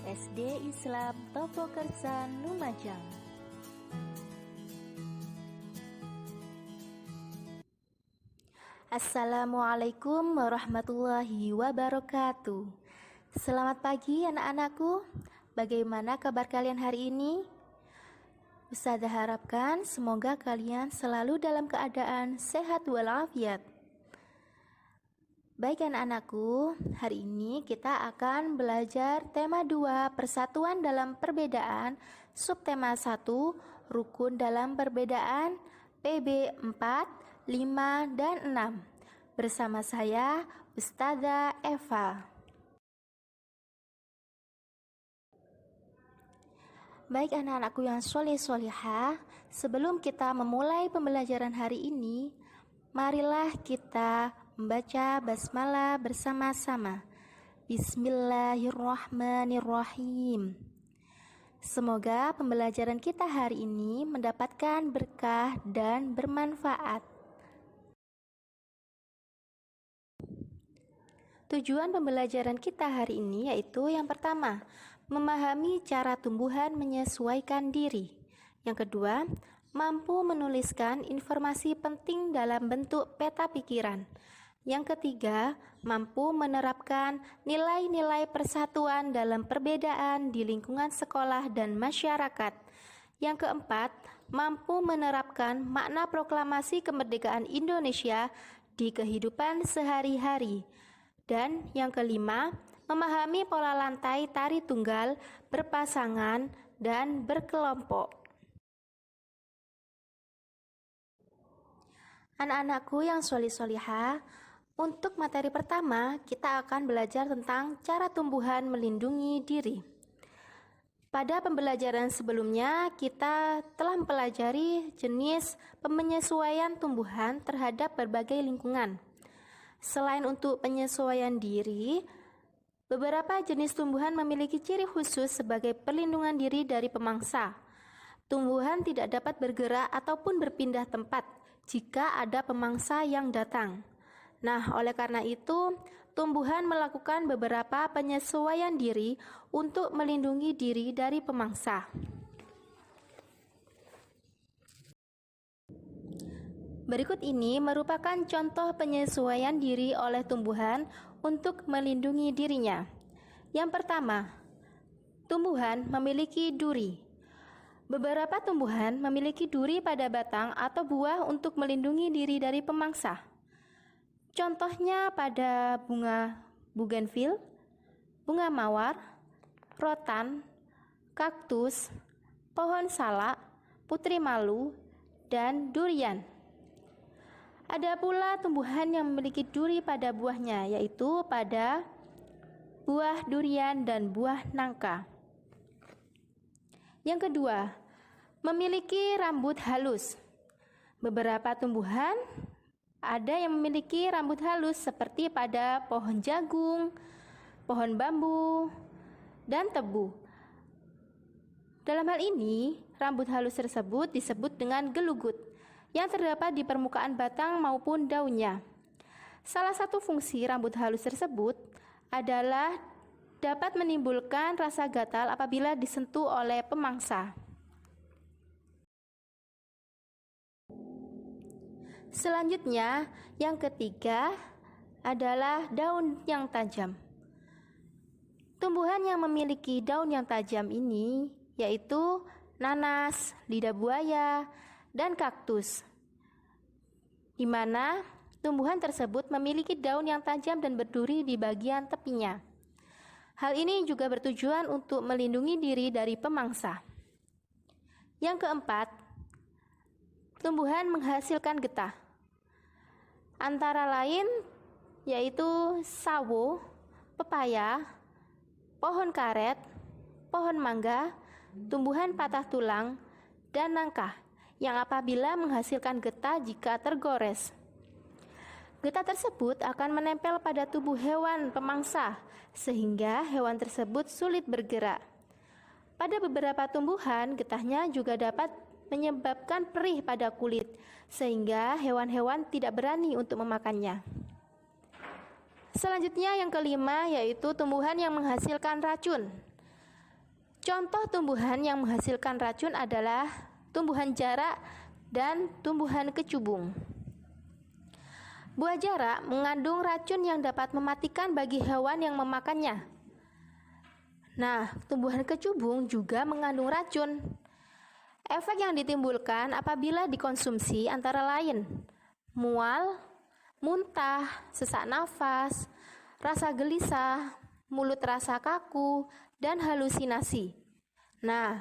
SD Islam Topo Kersan Lumajang. Assalamualaikum warahmatullahi wabarakatuh. Selamat pagi anak-anakku. Bagaimana kabar kalian hari ini? Ustazah harapkan semoga kalian selalu dalam keadaan sehat walafiat. Baik anak-anakku, hari ini kita akan belajar tema 2 Persatuan dalam Perbedaan, subtema 1 Rukun dalam Perbedaan, PB 4, 5, dan 6. Bersama saya, Ustazah Eva. Baik anak-anakku yang soleh-solehah, sebelum kita memulai pembelajaran hari ini, marilah kita membaca basmalah bersama-sama. Bismillahirrahmanirrahim. Semoga pembelajaran kita hari ini mendapatkan berkah dan bermanfaat. Tujuan pembelajaran kita hari ini yaitu yang pertama, memahami cara tumbuhan menyesuaikan diri. Yang kedua, mampu menuliskan informasi penting dalam bentuk peta pikiran. Yang ketiga, mampu menerapkan nilai-nilai persatuan dalam perbedaan di lingkungan sekolah dan masyarakat. Yang keempat, mampu menerapkan makna proklamasi kemerdekaan Indonesia di kehidupan sehari-hari. Dan yang kelima, memahami pola lantai tari tunggal, berpasangan, dan berkelompok. Anak-anakku yang solih-solihah, untuk materi pertama kita akan belajar tentang cara tumbuhan melindungi diri. Pada pembelajaran sebelumnya kita telah mempelajari jenis penyesuaian tumbuhan terhadap berbagai lingkungan. Selain untuk penyesuaian diri, beberapa jenis tumbuhan memiliki ciri khusus sebagai perlindungan diri dari pemangsa. Tumbuhan tidak dapat bergerak ataupun berpindah tempat jika ada pemangsa yang datang. Nah, oleh karena itu, tumbuhan melakukan beberapa penyesuaian diri untuk melindungi diri dari pemangsa. Berikut ini merupakan contoh penyesuaian diri oleh tumbuhan untuk melindungi dirinya. Yang pertama, tumbuhan memiliki duri. Beberapa tumbuhan memiliki duri pada batang atau buah untuk melindungi diri dari pemangsa. Contohnya pada bunga bougainville, bunga mawar, rotan, kaktus, pohon salak, putri malu, dan durian. Ada pula tumbuhan yang memiliki duri pada buahnya, yaitu pada buah durian dan buah nangka. Yang kedua, memiliki rambut halus. Beberapa tumbuhan ada yang memiliki rambut halus seperti pada pohon jagung, pohon bambu, dan tebu. Dalam hal ini, rambut halus tersebut disebut dengan gelugut yang terdapat di permukaan batang maupun daunnya. Salah satu fungsi rambut halus tersebut adalah dapat menimbulkan rasa gatal apabila disentuh oleh pemangsa. Selanjutnya, yang ketiga adalah daun yang tajam. Tumbuhan yang memiliki daun yang tajam ini yaitu nanas, lidah buaya, dan kaktus, di mana tumbuhan tersebut memiliki daun yang tajam dan berduri di bagian tepinya. Hal ini juga bertujuan untuk melindungi diri dari pemangsa. Yang keempat, tumbuhan menghasilkan getah. Antara lain yaitu sawo, pepaya, pohon karet, pohon mangga, tumbuhan patah tulang, dan nangka yang apabila menghasilkan getah jika tergores. Getah tersebut akan menempel pada tubuh hewan pemangsa sehingga hewan tersebut sulit bergerak. Pada beberapa tumbuhan, getahnya juga dapat menyebabkan perih pada kulit sehingga hewan-hewan tidak berani untuk memakannya. Selanjutnya yang kelima yaitu tumbuhan yang menghasilkan racun. Contoh tumbuhan yang menghasilkan racun adalah tumbuhan jarak dan tumbuhan kecubung. Buah jarak mengandung racun yang dapat mematikan bagi hewan yang memakannya. Nah, tumbuhan kecubung juga mengandung racun. Efek yang ditimbulkan apabila dikonsumsi antara lain mual, muntah, sesak nafas, rasa gelisah, mulut terasa kaku, dan halusinasi. Nah,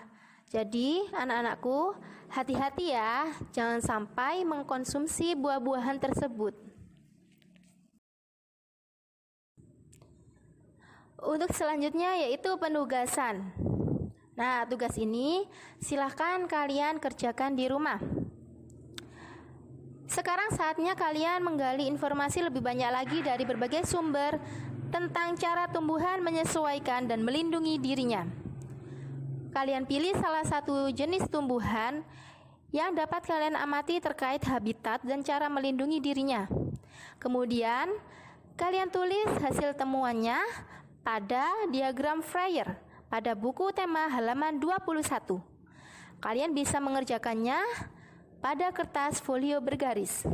jadi anak-anakku, hati-hati ya, jangan sampai mengkonsumsi buah-buahan tersebut. Untuk selanjutnya yaitu penugasan. Nah, tugas ini silahkan kalian kerjakan di rumah. Sekarang saatnya kalian menggali informasi lebih banyak lagi dari berbagai sumber tentang cara tumbuhan menyesuaikan dan melindungi dirinya. Kalian pilih salah satu jenis tumbuhan yang dapat kalian amati terkait habitat dan cara melindungi dirinya. Kemudian, kalian tulis hasil temuannya pada diagram Freyer pada buku tema halaman 21. Kalian bisa mengerjakannya pada kertas folio bergaris.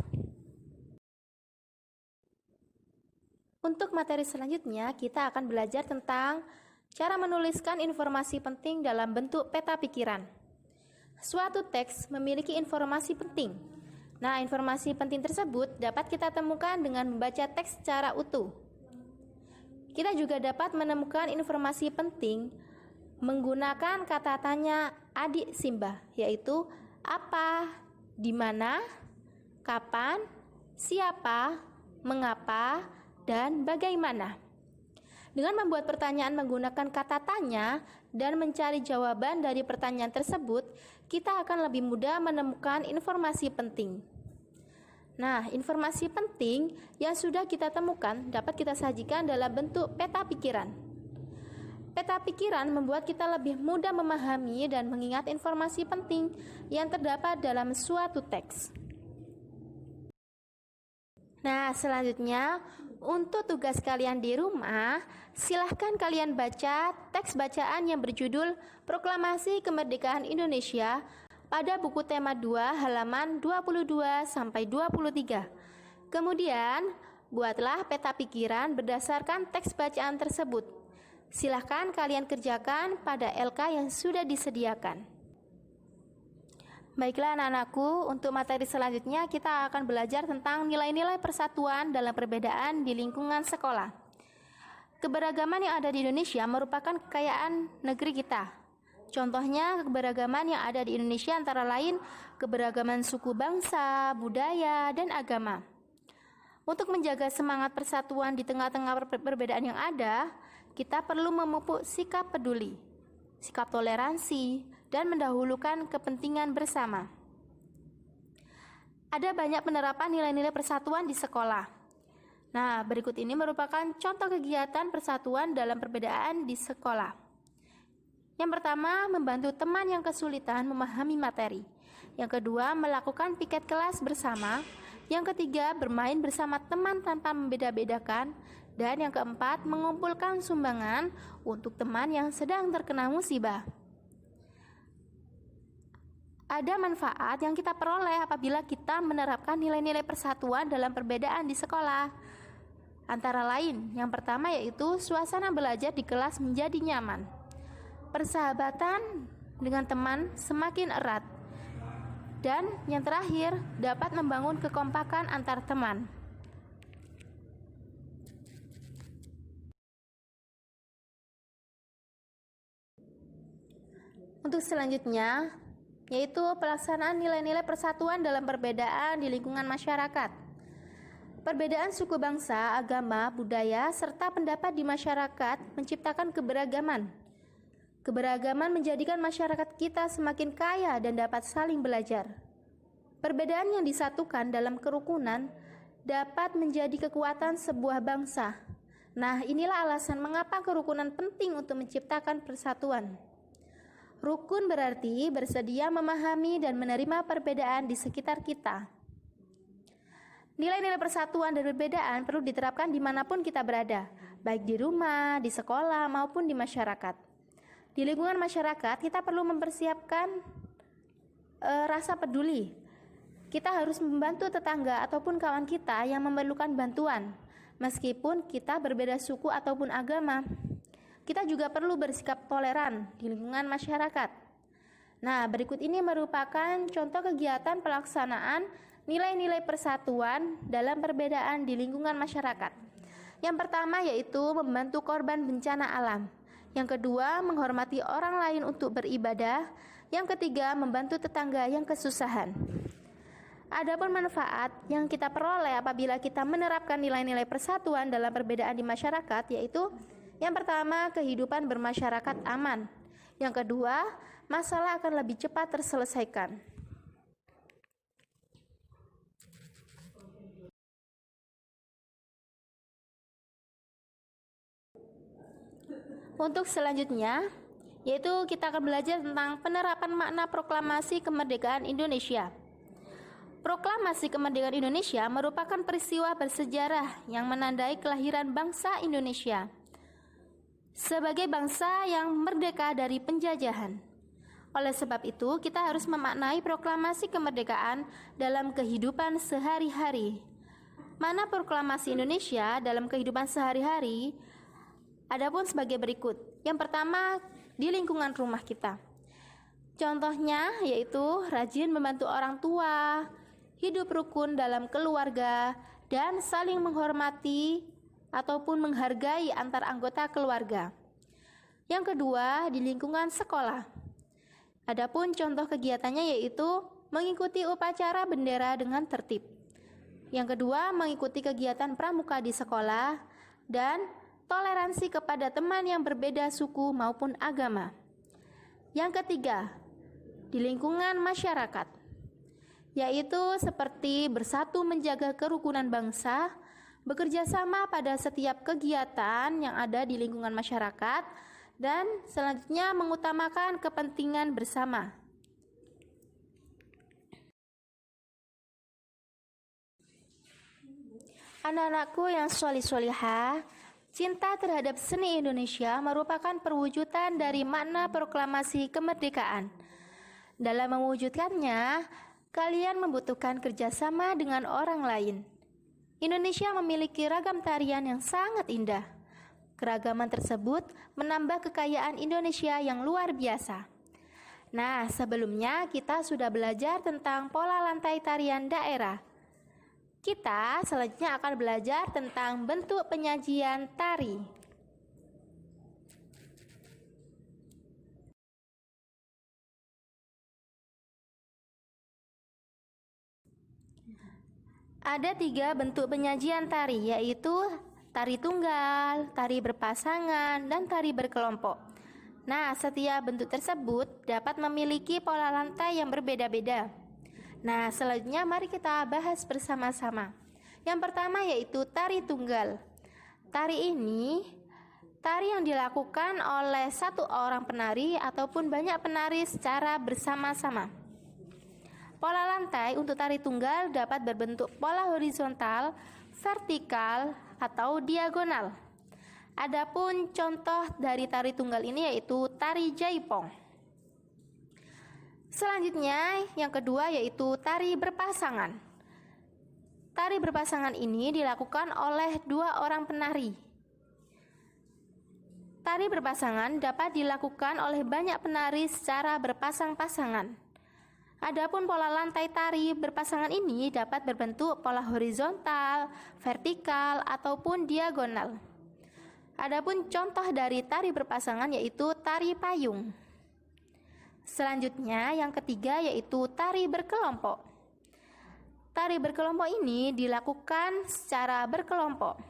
Untuk materi selanjutnya, kita akan belajar tentang cara menuliskan informasi penting dalam bentuk peta pikiran. Suatu teks memiliki informasi penting. Nah, informasi penting tersebut dapat kita temukan dengan membaca teks secara utuh. Kita juga dapat menemukan informasi penting menggunakan kata tanya adik Simba, yaitu apa, di mana, kapan, siapa, mengapa, dan bagaimana. Dengan membuat pertanyaan menggunakan kata tanya dan mencari jawaban dari pertanyaan tersebut, kita akan lebih mudah menemukan informasi penting. Nah, informasi penting yang sudah kita temukan dapat kita sajikan dalam bentuk peta pikiran. Peta pikiran membuat kita lebih mudah memahami dan mengingat informasi penting yang terdapat dalam suatu teks. Nah, selanjutnya untuk tugas kalian di rumah, silahkan kalian baca teks bacaan yang berjudul Proklamasi Kemerdekaan Indonesia pada buku tema 2 halaman 22-23. Kemudian, buatlah peta pikiran berdasarkan teks bacaan tersebut. Silahkan kalian kerjakan pada LK yang sudah disediakan. Baiklah anak-anakku, untuk materi selanjutnya kita akan belajar tentang nilai-nilai persatuan dalam perbedaan di lingkungan sekolah. Keberagaman yang ada di Indonesia merupakan kekayaan negeri kita. Contohnya, keberagaman yang ada di Indonesia antara lain keberagaman suku bangsa, budaya, dan agama. Untuk menjaga semangat persatuan di tengah-tengah perbedaan yang ada, kita perlu memupuk sikap peduli, sikap toleransi, dan mendahulukan kepentingan bersama. Ada banyak penerapan nilai-nilai persatuan di sekolah. Nah, berikut ini merupakan contoh kegiatan persatuan dalam perbedaan di sekolah. Yang pertama, membantu teman yang kesulitan memahami materi. Yang kedua, melakukan piket kelas bersama. Yang ketiga, bermain bersama teman tanpa membeda-bedakan. Dan yang keempat, mengumpulkan sumbangan untuk teman yang sedang terkena musibah. Ada manfaat yang kita peroleh apabila kita menerapkan nilai-nilai persatuan dalam perbedaan di sekolah. Antara lain, yang pertama yaitu suasana belajar di kelas menjadi nyaman. Persahabatan dengan teman semakin erat. Dan yang terakhir, dapat membangun kekompakan antar teman. Untuk selanjutnya, yaitu pelaksanaan nilai-nilai persatuan dalam perbedaan di lingkungan masyarakat. Perbedaan suku bangsa, agama, budaya, serta pendapat di masyarakat menciptakan keberagaman. Keberagaman menjadikan masyarakat kita semakin kaya dan dapat saling belajar. Perbedaan yang disatukan dalam kerukunan dapat menjadi kekuatan sebuah bangsa. Nah, inilah alasan mengapa kerukunan penting untuk menciptakan persatuan. Rukun berarti bersedia memahami dan menerima perbedaan di sekitar kita. Nilai-nilai persatuan dan perbedaan perlu diterapkan dimanapun kita berada, baik di rumah, di sekolah, maupun di masyarakat. Di lingkungan masyarakat, kita perlu mempersiapkan rasa peduli. Kita harus membantu tetangga ataupun kawan kita yang memerlukan bantuan, meskipun kita berbeda suku ataupun agama. Kita juga perlu bersikap toleran di lingkungan masyarakat. Nah, berikut ini merupakan contoh kegiatan pelaksanaan nilai-nilai persatuan dalam perbedaan di lingkungan masyarakat. Yang pertama yaitu membantu korban bencana alam. Yang kedua, menghormati orang lain untuk beribadah. Yang ketiga, membantu tetangga yang kesusahan. Adapun manfaat yang kita peroleh apabila kita menerapkan nilai-nilai persatuan dalam perbedaan di masyarakat yaitu yang pertama, kehidupan bermasyarakat aman. Yang kedua, masalah akan lebih cepat terselesaikan. Untuk selanjutnya, yaitu kita akan belajar tentang penerapan makna proklamasi kemerdekaan Indonesia. Proklamasi kemerdekaan Indonesia merupakan peristiwa bersejarah yang menandai kelahiran bangsa Indonesia sebagai bangsa yang merdeka dari penjajahan. Oleh sebab itu, kita harus memaknai proklamasi kemerdekaan dalam kehidupan sehari-hari. Makna proklamasi Indonesia dalam kehidupan sehari-hari adapun sebagai berikut. Yang pertama, di lingkungan rumah kita. Contohnya yaitu rajin membantu orang tua, hidup rukun dalam keluarga, dan saling menghormati ataupun menghargai antar anggota keluarga. Yang kedua, di lingkungan sekolah. Adapun contoh kegiatannya yaitu mengikuti upacara bendera dengan tertib. Yang kedua, mengikuti kegiatan pramuka di sekolah dan toleransi kepada teman yang berbeda suku maupun agama. Yang ketiga, di lingkungan masyarakat, yaitu seperti bersatu menjaga kerukunan bangsa, bekerja sama pada setiap kegiatan yang ada di lingkungan masyarakat, dan selanjutnya mengutamakan kepentingan bersama. Anak-anakku yang sholih-sholihah, cinta terhadap seni Indonesia merupakan perwujudan dari makna proklamasi kemerdekaan. Dalam mewujudkannya, kalian membutuhkan kerjasama dengan orang lain. Indonesia memiliki ragam tarian yang sangat indah. Keragaman tersebut menambah kekayaan Indonesia yang luar biasa. Nah, sebelumnya kita sudah belajar tentang pola lantai tarian daerah. Kita selanjutnya akan belajar tentang bentuk penyajian tari. Ada 3 bentuk penyajian tari, yaitu tari tunggal, tari berpasangan, dan tari berkelompok. Nah, setiap bentuk tersebut dapat memiliki pola lantai yang berbeda-beda. Nah, selanjutnya mari kita bahas bersama-sama. Yang pertama yaitu tari tunggal. Tari ini tari yang dilakukan oleh satu orang penari ataupun banyak penari secara bersama-sama. Pola lantai untuk tari tunggal dapat berbentuk pola horizontal, vertikal, atau diagonal. Adapun contoh dari tari tunggal ini yaitu tari jaipong. Selanjutnya, yang kedua yaitu tari berpasangan. Tari berpasangan ini dilakukan oleh 2 orang penari. Tari berpasangan dapat dilakukan oleh banyak penari secara berpasang-pasangan. Adapun pola lantai tari berpasangan ini dapat berbentuk pola horizontal, vertikal, ataupun diagonal. Adapun contoh dari tari berpasangan yaitu tari payung. Selanjutnya, yang ketiga yaitu tari berkelompok. Tari berkelompok ini dilakukan secara berkelompok.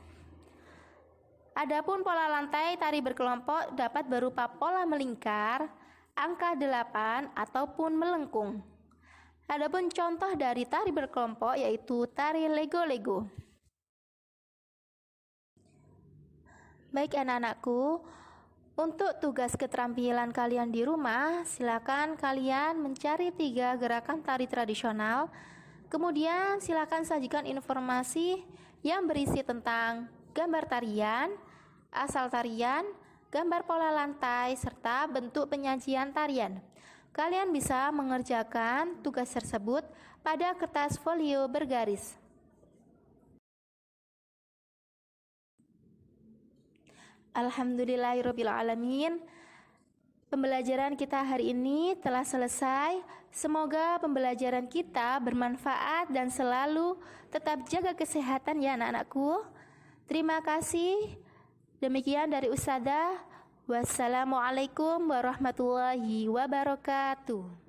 Adapun pola lantai tari berkelompok dapat berupa pola melingkar, angka 8, ataupun melengkung. Adapun contoh dari tari berkelompok yaitu tari lego-lego. Baik anak-anakku, untuk tugas keterampilan kalian di rumah, silakan kalian mencari 3 gerakan tari tradisional. Kemudian silakan sajikan informasi yang berisi tentang gambar tarian, asal tarian, gambar pola lantai, serta bentuk penyajian tarian. Kalian bisa mengerjakan tugas tersebut pada kertas folio bergaris. Alhamdulillahirrabbilalamin. Pembelajaran kita hari ini telah selesai. Semoga pembelajaran kita bermanfaat dan selalu tetap jaga kesehatan ya anak-anakku. Terima kasih. Demikian dari Ustazah. Wassalamualaikum warahmatullahi wabarakatuh.